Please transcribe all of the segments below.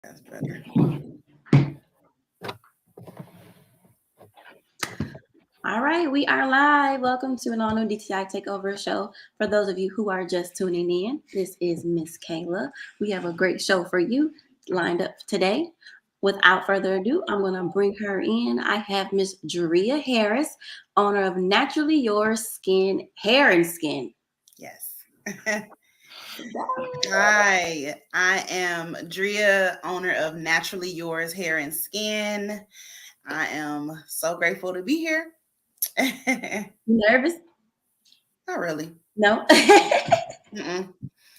That's better. All right, we are live. Welcome to an all-new DTI Takeover Show. For those of you who are just tuning in, this is Miss Kayla. We have a great show for you lined up today. Without further ado, I'm going to bring her in. I have Miss Dria Harris, owner of Naturally Yours Skin, Hair and Skin. Yes. Hi, I am Dria, owner of Naturally Yours Hair and Skin. I am so grateful to be here. Nervous? Not really. No? Mm-mm.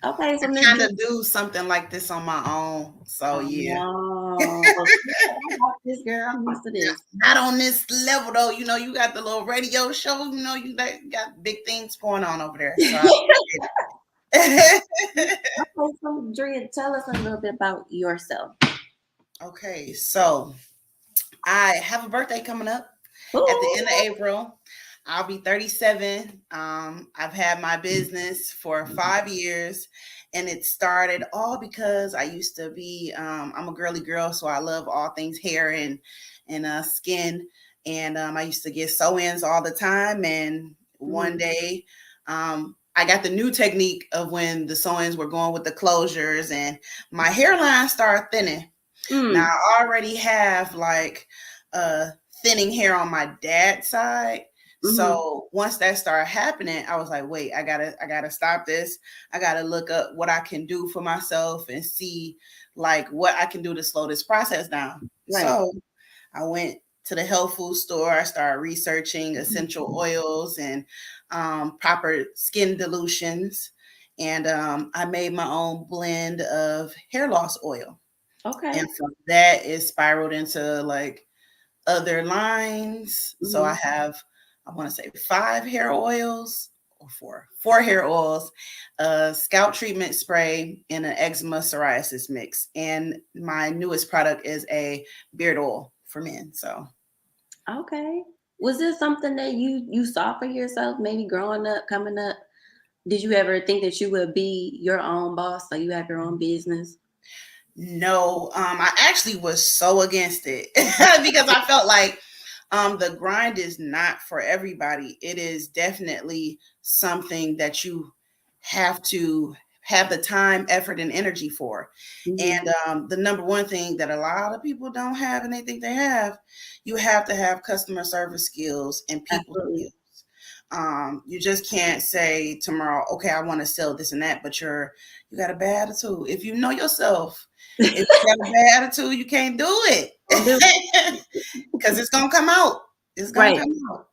Okay, so I Miss kind Dria. of do something like this on my own. So yeah. Oh, I got this girl. I'm used to this. Not on this level though. You got the little radio show. You got big things going on over there. So I appreciate it. Okay, so Dria, tell us a little bit about yourself. Okay, so I have a birthday coming up at the end of Ooh. April. I'll be 37. I've had my business for 5 years, and it started all because I used to be. I'm a girly girl, so I love all things hair and skin. And I used to get sew-ins all the time. And one day, I got the new technique of when the sew-ins were going with the closures, and my hairline started thinning. Now I already have like thinning hair on my dad's side. So once that started happening, I was like, wait, I gotta stop this. I gotta look up what I can do for myself and see like what I can do to slow this process down. Right. So I went to the health food store. I started researching essential oils and proper skin dilutions. And I made my own blend of hair loss oil. Okay. And from that, it spiraled into like other lines. So I have, I want to say 5 hair oils or four hair oils, a scalp treatment spray, and an eczema psoriasis mix. And my newest product is a beard oil for men. So Okay. Was this something that you saw for yourself, maybe growing up, coming up? Did you ever think that you would be your own boss, so you have your own business? no, I actually was so against it because I felt like the grind is not for everybody. It is definitely something that you have to have the time, effort, and energy for. And the number one thing that a lot of people don't have and they think they have, you have to have customer service skills and people Absolutely. skills. You just can't say tomorrow, okay, I want to sell this and that, but you got a bad attitude. If you know yourself, if you got a bad attitude, you can't do it because it's gonna come out. It's gonna Right. come out.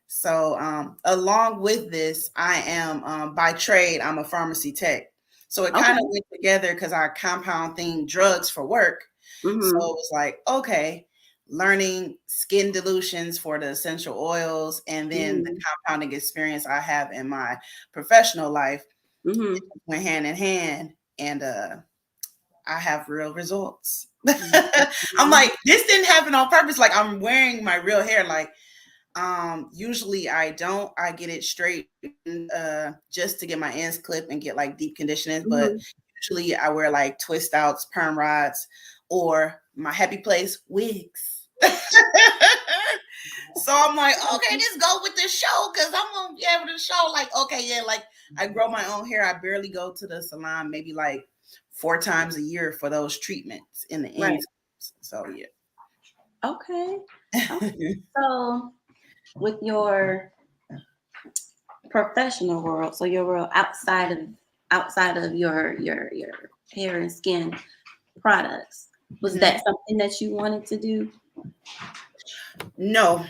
So, along with this, I am by trade, I'm a pharmacy tech. So it kind of went together because I compounding drugs for work. So it was like, okay, learning skin dilutions for the essential oils and then the compounding experience I have in my professional life went hand in hand. And I have real results. I'm like, this didn't happen on purpose. Like I'm wearing my real hair. Like usually I get it straight just to get my ends clipped and get like deep conditioning. But usually I wear like twist outs, perm rods, or my happy place wigs. So I'm like, okay, just go with this show because I'm gonna be able to show like, okay, yeah, like I grow my own hair. I barely go to the salon, maybe like 4 times a year for those treatments in the Right. ends. So yeah. Okay. So with your professional world, so your world outside of your hair and skin products, was that something that you wanted to do? No.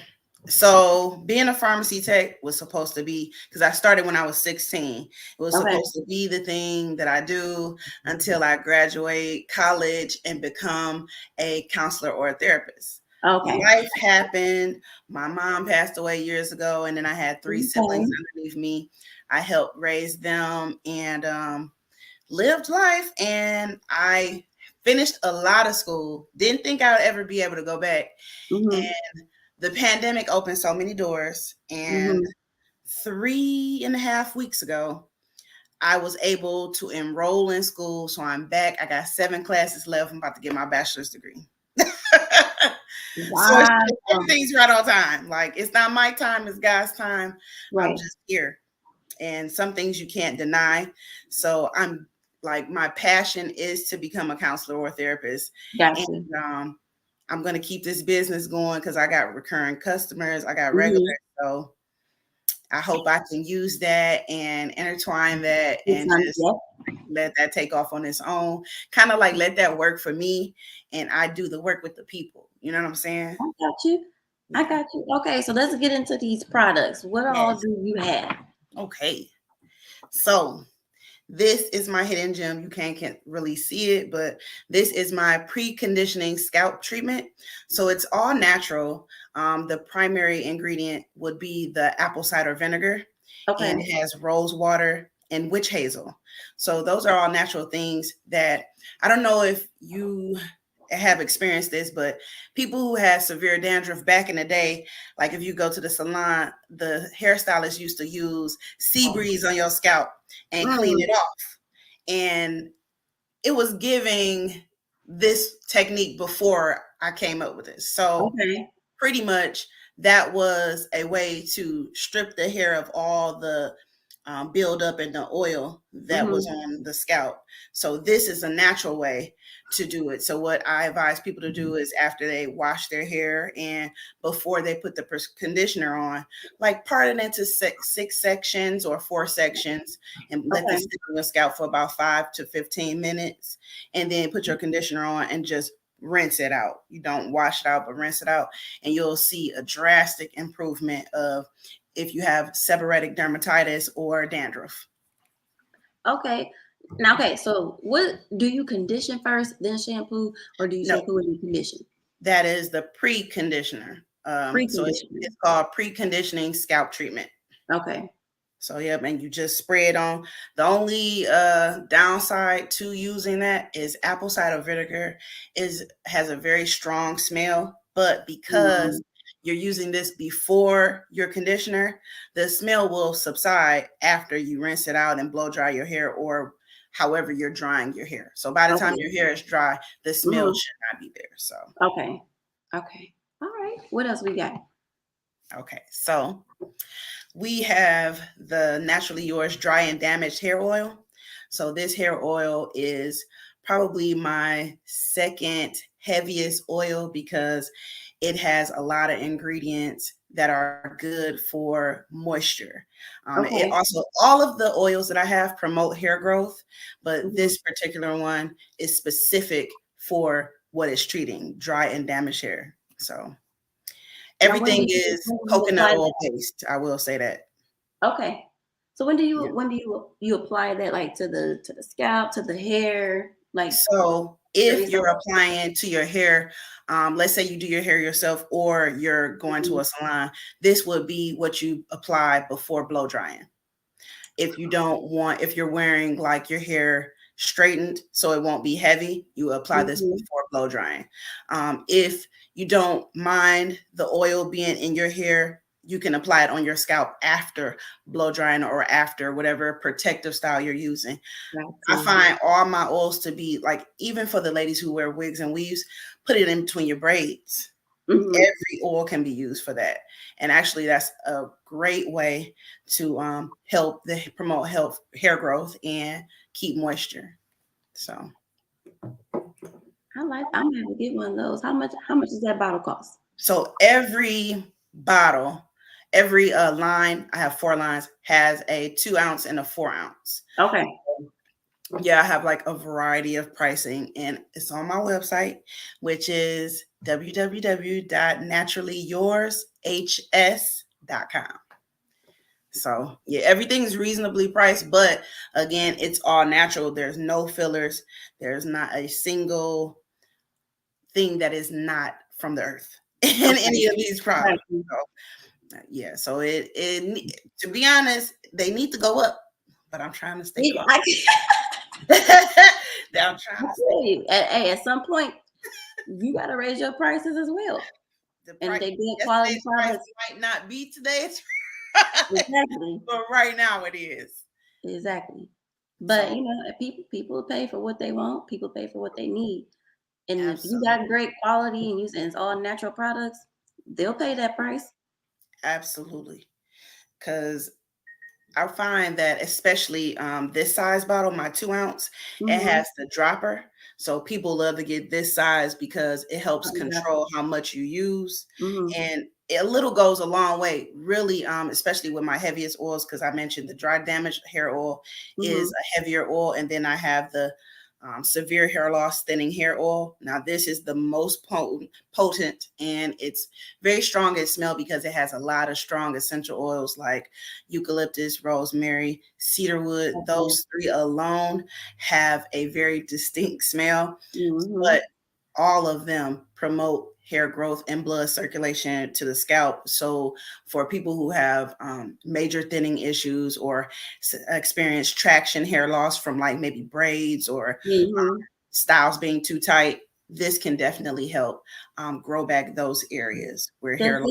So being a pharmacy tech was supposed to be, because I started when I was 16. It was supposed to be the thing that I do until I graduate college and become a counselor or a therapist. Life happened. My mom passed away years ago, and then I had 3 siblings underneath me. I helped raise them and lived life, and I finished a lot of school. Didn't think I would ever be able to go back. And the pandemic opened so many doors. And 3.5 weeks ago, I was able to enroll in school. So I'm back. I got 7 classes left. I'm about to get my bachelor's degree. So Wow. everything's right on time. Like, it's not my time, it's God's time. I'm Right. just here. And some things you can't deny. So I'm like, my passion is to become a counselor or therapist. Gotcha. And I'm going to keep this business going because I got recurring customers. I got regular. Mm-hmm. So I hope I can use that and intertwine that and just let that take off on its own. Kind of like let that work for me, and I do the work with the people. You know what I'm saying? I got you. I got you. Okay, so let's get into these products. What all do you have? Okay. So this is my hidden gem. You can't really see it, but this is my preconditioning scalp treatment. So it's all natural. The primary ingredient would be the apple cider vinegar, and it has rose water and witch hazel. So those are all natural things that I don't know if you have experienced this, but people who had severe dandruff back in the day, like if you go to the salon, the hairstylist used to use sea breeze on your scalp and clean it off. And it was giving this technique before I came up with it. So pretty much that was a way to strip the hair of all the buildup in the oil that was on the scalp. So this is a natural way to do it. So what I advise people to do is after they wash their hair and before they put the conditioner on, like part it into six sections or 4 sections and let this sit on the scalp for about 5 to 15 minutes. And then put your conditioner on and just rinse it out. You don't wash it out, but rinse it out. And you'll see a drastic improvement of if you have seborrheic dermatitis or dandruff. Okay. Now, so what do you condition first, then shampoo, or do you shampoo and then condition? That is the pre-conditioner. So it's called preconditioning scalp treatment. Okay. So and you just spray it on. The only downside to using that is apple cider vinegar has a very strong smell, but because you're using this before your conditioner, the smell will subside after you rinse it out and blow dry your hair or however you're drying your hair. So by the time your hair is dry, the smell should not be there. So okay. All right. What else we got? Okay. So we have the Naturally Yours Dry and Damaged Hair Oil. So this hair oil is probably my second heaviest oil because it has a lot of ingredients that are good for moisture. It also, all of the oils that I have promote hair growth, but this particular one is specific for what it's treating, dry and damaged hair. So everything is coconut oil based. I will say that. Okay. So when do you apply that, like to the scalp, to the hair? Like, so if you're applying to your hair, let's say you do your hair yourself or you're going to a salon, this would be what you apply before blow drying. If you don't want, if you're wearing like your hair straightened so it won't be heavy, you apply this before blow drying. If you don't mind the oil being in your hair, you can apply it on your scalp after blow drying or after whatever protective style you're using. I find all my oils to be like, even for the ladies who wear wigs and weaves, put it in between your braids. Every oil can be used for that. And actually that's a great way to promote health, hair growth and keep moisture. So I'm gonna have to get one of those. How much does that bottle cost? So every bottle, every line, I have 4 lines, has a 2 ounce and a 4 ounce. Okay. Yeah, I have like a variety of pricing and it's on my website, which is www.naturallyyourshs.com. So yeah, everything's reasonably priced, but again, it's all natural. There's no fillers. There's not a single thing that is not from the earth in any of these products. So, yeah, so it to be honest, they need to go up, but I'm trying to stay low. I'm trying to stay. At some point, you got to raise your prices as well. And they get quality products. Might not be today. Exactly. But right now it is. Exactly. But So people pay for what they want. People pay for what they need. And if you got absolutely. great quality and it's all natural products, they'll pay that price. Absolutely. Because I find that especially this size bottle, my 2 ounce, it Mm-hmm. has the dropper. So people love to get this size because it helps control how much you use. Mm-hmm. And a little goes a long way, really, especially with my heaviest oils, because I mentioned the dry damaged hair oil Mm-hmm. is a heavier oil. And then I have the severe hair loss thinning hair oil. Now, this is the most potent, and it's very strong in smell because it has a lot of strong essential oils like eucalyptus, rosemary, cedarwood. Okay. Those three alone have a very distinct smell, Mm-hmm. but all of them promote hair growth and blood circulation to the scalp. So for people who have major thinning issues or experience traction hair loss from like maybe braids or Mm-hmm. styles being too tight, this can definitely help grow back those areas where Does hair loss.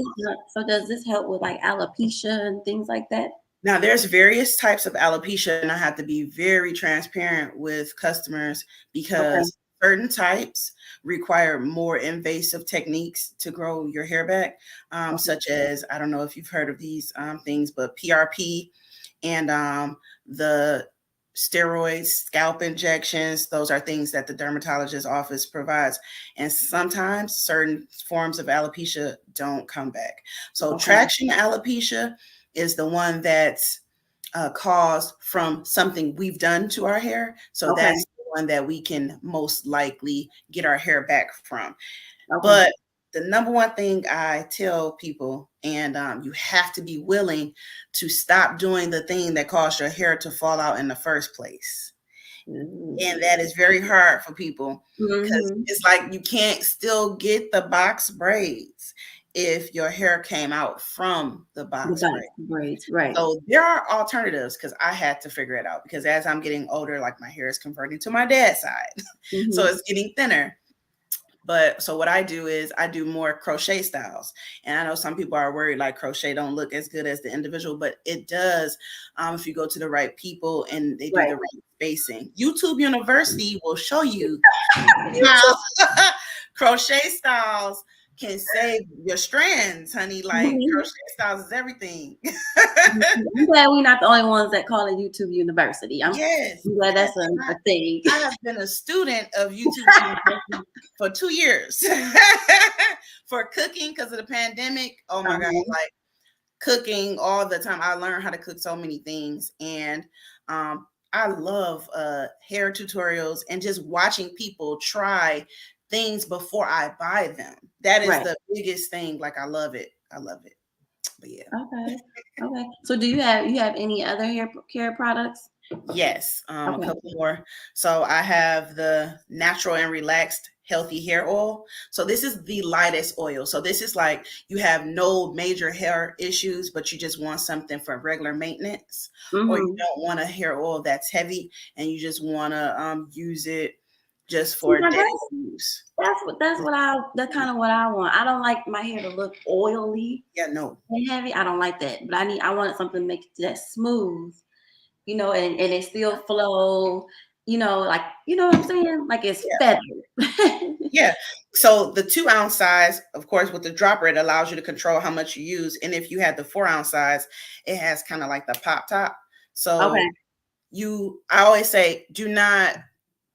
this does this help with like alopecia and things like that? Now, there's various types of alopecia, and I have to be very transparent with customers Okay. because certain types require more invasive techniques to grow your hair back, Okay. such as, I don't know if you've heard of these things, but PRP and the steroids, scalp injections. Those are things that the dermatologist office provides. And sometimes certain forms of alopecia don't come back. So Okay. traction alopecia is the one that's caused from something we've done to our hair. So Okay. that's the one that we can most likely get our hair back from. Okay. But the number one thing I tell people, and you have to be willing to stop doing the thing that caused your hair to fall out in the first place. And that is very hard for people because Mm-hmm. it's like you can't still get the box braids if your hair came out from the The box box braid. braids, right? So there are alternatives because I had to figure it out because as I'm getting older, like my hair is converting to my dad's side. So Mm-hmm. it's getting thinner. But so what I do is I do more crochet styles. And I know some people are worried like crochet don't look as good as the individual, but it does if you go to the right people and they do Right. the right spacing. YouTube University will show you You how too. crochet styles can save your strands, honey. Like Mhm. crochet styles is everything. I'm glad we're not the only ones that call it YouTube University. I'm Yes, glad yes. that's a thing. I have been a student of YouTube University for 2 years for cooking because of the pandemic. Oh my God, Uh-huh. like cooking all the time. I learned how to cook so many things. And I love hair tutorials and just watching people try things before I buy them. That is Right. the biggest thing. Like I love it. I love it. But yeah. Okay. Okay. So do you have any other hair care products? Yes, a Okay. couple more. So I have the natural and relaxed healthy hair oil. So this is the lightest oil. So this is like you have no major hair issues, but you just want something for regular maintenance, or you Mm-hmm. don't want a hair oil that's heavy and you just want to use it just See, for now daily use. that's kind of what I want. I don't like my hair to look oily Yeah, no. and heavy. I don't like that. But I wanted something to make it that smooth, and it still flow, like what I'm saying? Like it's Yeah. feathered. Yeah. So the 2 ounce size, of course, with the dropper, it allows you to control how much you use. And if you had the 4 ounce size, it has kind of like the pop top. So Okay. I always say, do not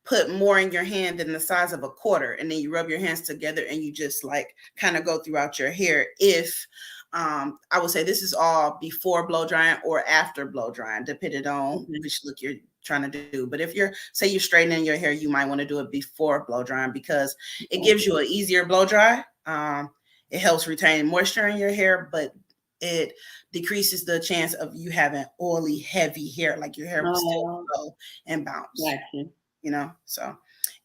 put more in your hand than the size of a quarter. And then you rub your hands together and you just like kind of go throughout your hair. If I would say this is all before blow drying or after blow drying, depending on Okay. which look you're trying to do. But if say you're straightening your hair, you might want to do it before blow drying because it Okay. gives you an easier blow dry. It helps retain moisture in your hair, but it decreases the chance of you having oily, heavy hair, like your hair will still Oh, go and bounce, gotcha. so.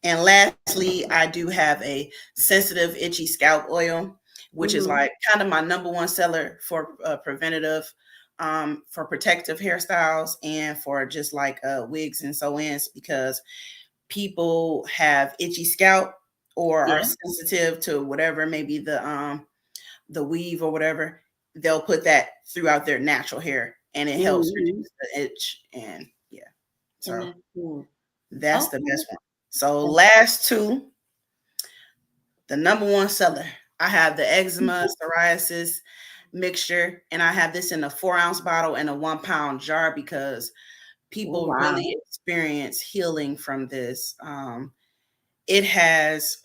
And lastly, I do have a sensitive itchy scalp oil, which is Mm-hmm. like kind of my number one seller for preventative, for protective hairstyles and for just like wigs and sew-ins, because people have itchy scalp or are Yeah. sensitive to whatever, maybe the weave or whatever. They'll put that throughout their natural hair and it helps Mm-hmm. reduce the itch. And yeah. So And that's cool. that's Okay. the best one. So last two, the number one seller. I have the eczema psoriasis mixture, and I have this in a 4-ounce bottle and a 1-pound jar because Oh, people wow. really experience healing from this. It has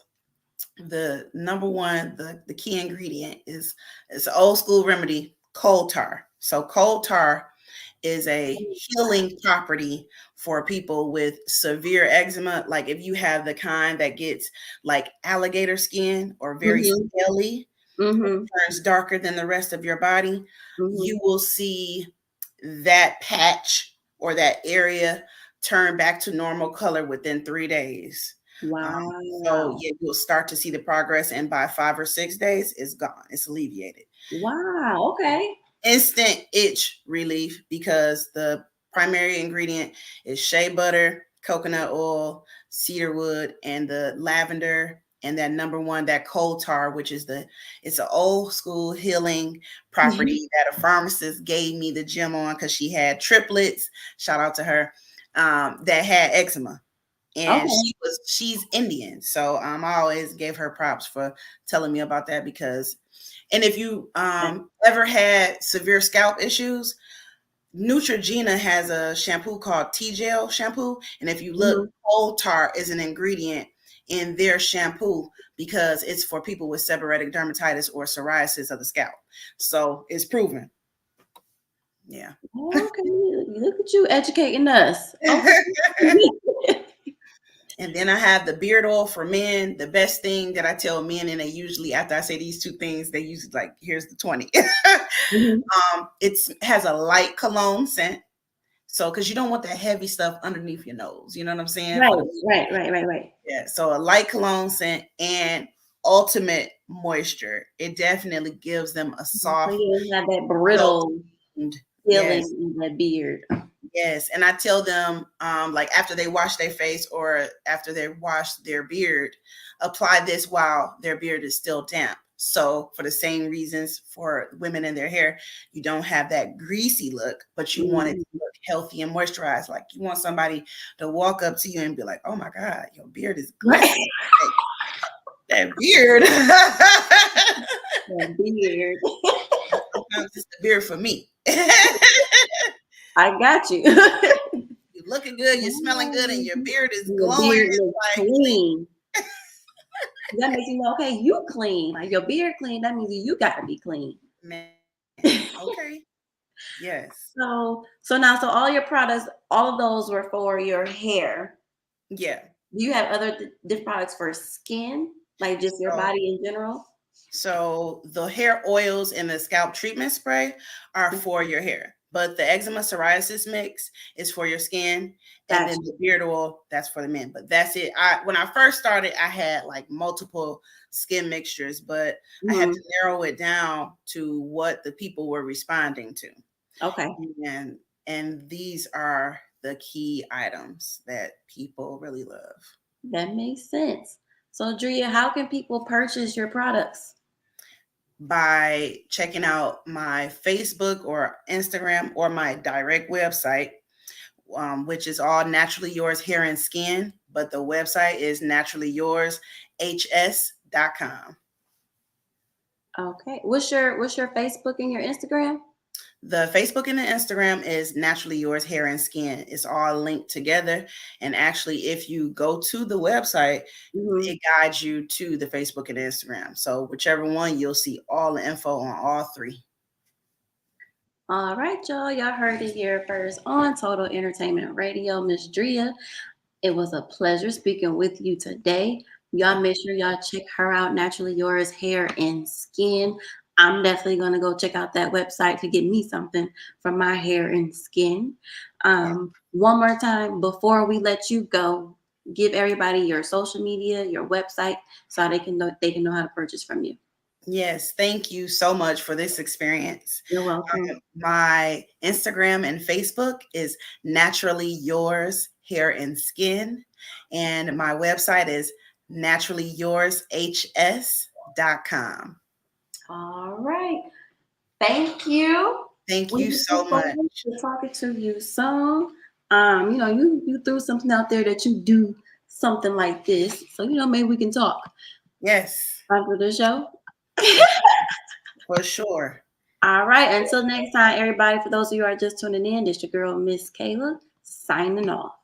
the number one, the key ingredient is it's an old school remedy, coal tar. So coal tar is a healing property for people with severe eczema. Like if you have the kind that gets like alligator skin or very scaly, turns darker than the rest of your body, you will see that patch or that area turn back to normal color within 3 days. Wow. So yeah, you'll start to see the progress, and by 5 or 6 days, it's gone. It's alleviated. Wow. Okay. Instant itch relief because the primary ingredient is shea butter, coconut oil, cedar wood, and the lavender, and that number one, that coal tar, which is it's an old school healing property that a pharmacist gave me the gem on because she had triplets. Shout out to her, that had eczema. And she's Indian. So I always gave her props for telling me about that because, and if you ever had severe scalp issues, Neutrogena has a shampoo called T-Gel shampoo. And if you look, coal tar is an ingredient in their shampoo because it's for people with seborrheic dermatitis or psoriasis of the scalp. So it's proven. Yeah. Okay. Look at you educating us. Okay. And then I have the beard oil for men. The best thing that I tell men, and they usually, after I say these two things, they usually like, here's the 20. It has a light cologne scent. So, because you don't want that heavy stuff underneath your nose. You know what I'm saying? Right. Yeah. So a light cologne scent and ultimate moisture. It definitely gives them a soft. So you have that brittle feeling in that beard. Yes, and I tell them, like after they wash their face or after they wash their beard, apply this while their beard is still damp. So for the same reasons for women in their hair, you don't have that greasy look, but you want it to look healthy and moisturized. Like you want somebody to walk up to you and be like, "Oh my God, your beard is glistening." That beard. That beard. Sometimes it's the beard for me. I got you. You're looking good, you're smelling good, and your beard is Your glowing. beard looks clean. That makes you know, okay, you clean. Like your beard clean, that means you got to be clean. Man. Okay. Yes. So all your products, all of those were for your hair. Yeah. Do you have other different products for skin, like just your body in general? So the hair oils and the scalp treatment spray are for your hair, but the eczema psoriasis mix is for your skin, and then the beard oil, that's for the men. But that's it. When I first started, I had like multiple skin mixtures, but I had to narrow it down to what the people were responding to. Okay. And these are the key items that people really love. That makes sense. So, Dria, how can people purchase your products? By checking out my Facebook or Instagram or my direct website, which is all Naturally Yours Hair and Skin, but the website is naturallyyourshs.com. Okay. What's your Facebook and your Instagram? The Facebook and the Instagram is Naturally Yours Hair and Skin. It's all linked together. And actually, if you go to the website, it guides you to the Facebook and Instagram. So whichever one, you'll see all the info on all three. All right, y'all. Y'all heard it here first on Total Entertainment Radio. Miss Dria, it was a pleasure speaking with you today. Y'all make sure y'all check her out, Naturally Yours Hair and Skin. I'm definitely going to go check out that website to get me something for my hair and skin. One more time, before we let you go, give everybody your social media, your website, so they can know how to purchase from you. Yes, thank you so much for this experience. You're welcome. My Instagram and Facebook is Naturally Yours Hair and Skin, and my website is naturallyyourshs.com. All right. Thank you. Thank you so much. We're talking to you soon. You threw something out there that you do something like this. So, maybe we can talk. Yes. After the show. For sure. All right. Until next time, everybody, for those of you who are just tuning in, this your girl, Miss Kayla, signing off.